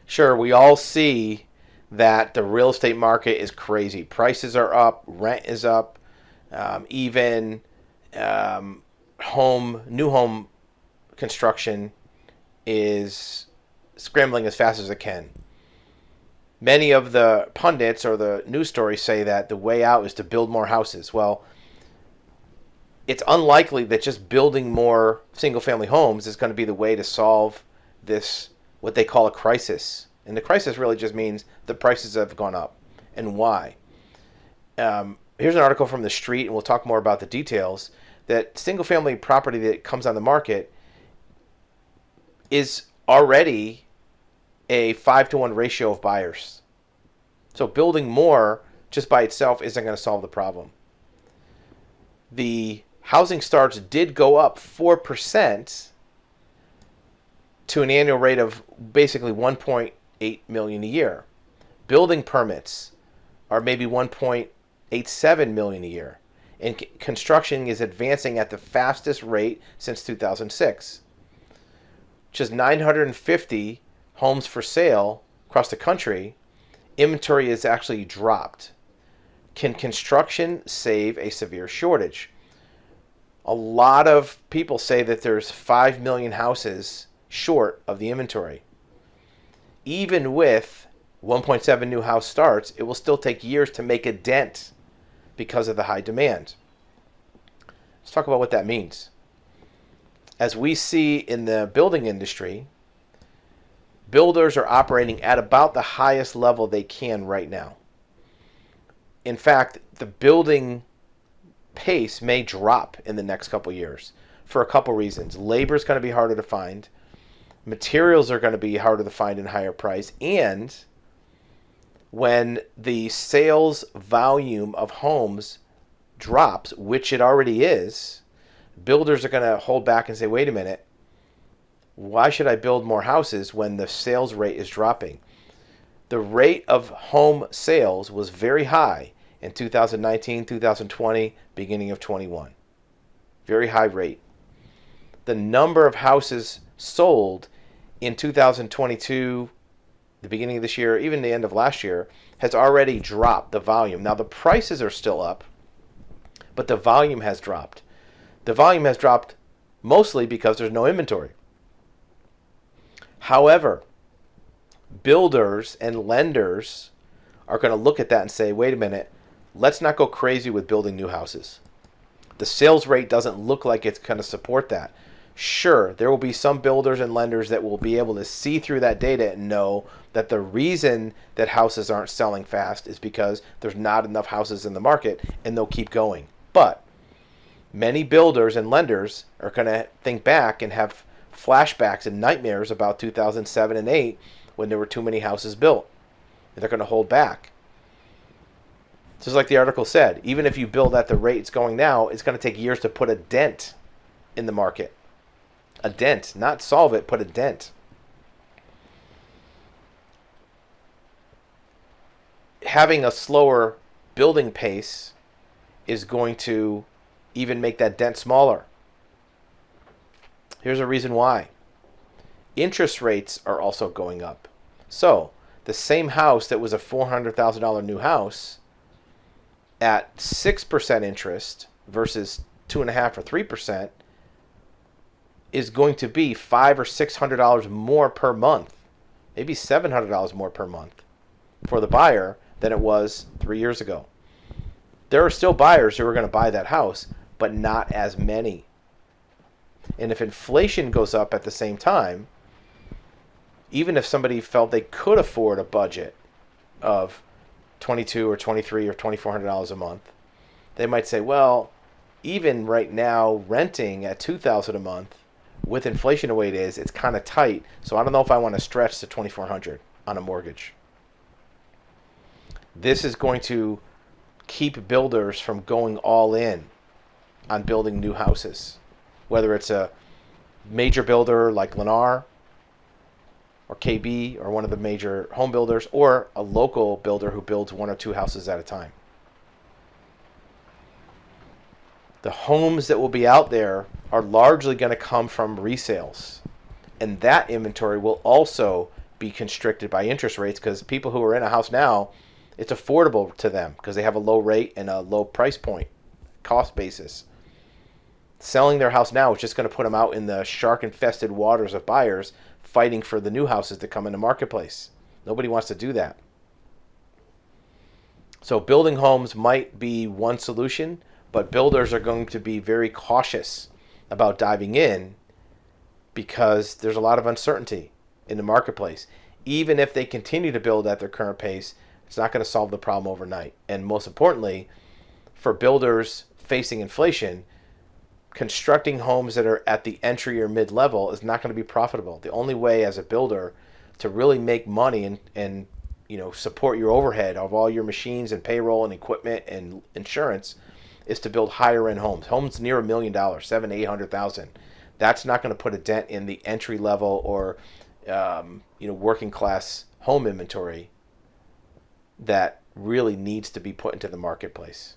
Sure, we all see that the real estate market is crazy. Prices are up, rent is up, even um, new home construction is scrambling as fast as it can. Many of the pundits or the news stories say that the way out is to build more houses. Well, it's unlikely that just building more single family homes is going to be the way to solve this, what they call a crisis. And the crisis really just means the prices have gone up. And why? Here's an article from The Street, and we'll talk more about the details, that single family property that comes on the market is already a 5-to-1 ratio of buyers. So building more just by itself isn't going to solve the problem. The housing starts did go up 4% to an annual rate of basically 1.8 million a year. Building permits are maybe 1.87 million a year. And construction is advancing at the fastest rate since 2006. Just 950 homes for sale across the country. Inventory is actually dropped. Can construction save a severe shortage? A lot of people say that there's 5 million houses short of the inventory. Even with 1.7 new house starts, it will still take years to make a dent because of the high demand. Let's talk about what that means. As we see in the building industry, builders are operating at about the highest level they can right now. In fact, the building pace may drop in the next couple years for a couple reasons. Labor is going to be harder to find. Materials are going to be harder to find and higher price. And when the sales volume of homes drops, which it already is, builders are going to hold back and say, wait a minute, why should I build more houses when the sales rate is dropping? The rate of home sales was very high in 2019, 2020, beginning of 21. Very high rate. The number of houses sold in 2022, the beginning of this year, even the end of last year, has already dropped the volume. Now the prices are still up, but the volume has dropped. The volume has dropped mostly because there's no inventory. However, builders and lenders are going to look at that and say, wait a minute, let's not go crazy with building new houses. The sales rate doesn't look like it's going to support that. Sure, there will be some builders and lenders that will be able to see through that data and know that the reason that houses aren't selling fast is because there's not enough houses in the market, and they'll keep going. But many builders and lenders are going to think back and have flashbacks and nightmares about 2007 and 8 when there were too many houses built. And they're going to hold back. Just like the article said, even if you build at the rate it's going now, it's going to take years to put a dent in the market. A dent, not solve it, put a dent. Having a slower building pace is going to even make that dent smaller. Here's a reason why. Interest rates are also going up. So, the same house that was a $400,000 new house at 6% interest versus 2.5% or 3% is going to be $500 or $600 more per month, maybe $700 more per month for the buyer than it was 3 years ago. There are still buyers who are going to buy that house, but not as many. And if inflation goes up at the same time, even if somebody felt they could afford a budget of $2,200 or $2,300 or $2,400 a month, they might say, well, even right now renting at $2,000 a month, with inflation the way it is, it's kind of tight. So I don't know if I want to stretch to $2,400 on a mortgage. This is going to keep builders from going all in on building new houses, whether it's a major builder like Lennar or KB or one of the major home builders, or a local builder who builds 1 or 2 houses at a time. The homes that will be out there are largely going to come from resales, and that inventory will also be constricted by interest rates, because people who are in a house now, it's affordable to them because they have a low rate and a low price point, cost basis. Selling their house now is just going to put them out in the shark-infested waters of buyers fighting for the new houses to come in the marketplace. Nobody wants to do that. So building homes might be one solution, but builders are going to be very cautious about diving in because there's a lot of uncertainty in the marketplace. Even if they continue to build at their current pace, it's not going to solve the problem overnight. And most importantly, for builders facing inflation, constructing homes that are at the entry or mid-level is not going to be profitable. The only way as a builder to really make money and support your overhead of all your machines and payroll and equipment and insurance is to build higher end homes near $1 million, $700,000-800,000. That's not going to put a dent in the entry level or working class home inventory that really needs to be put into the marketplace.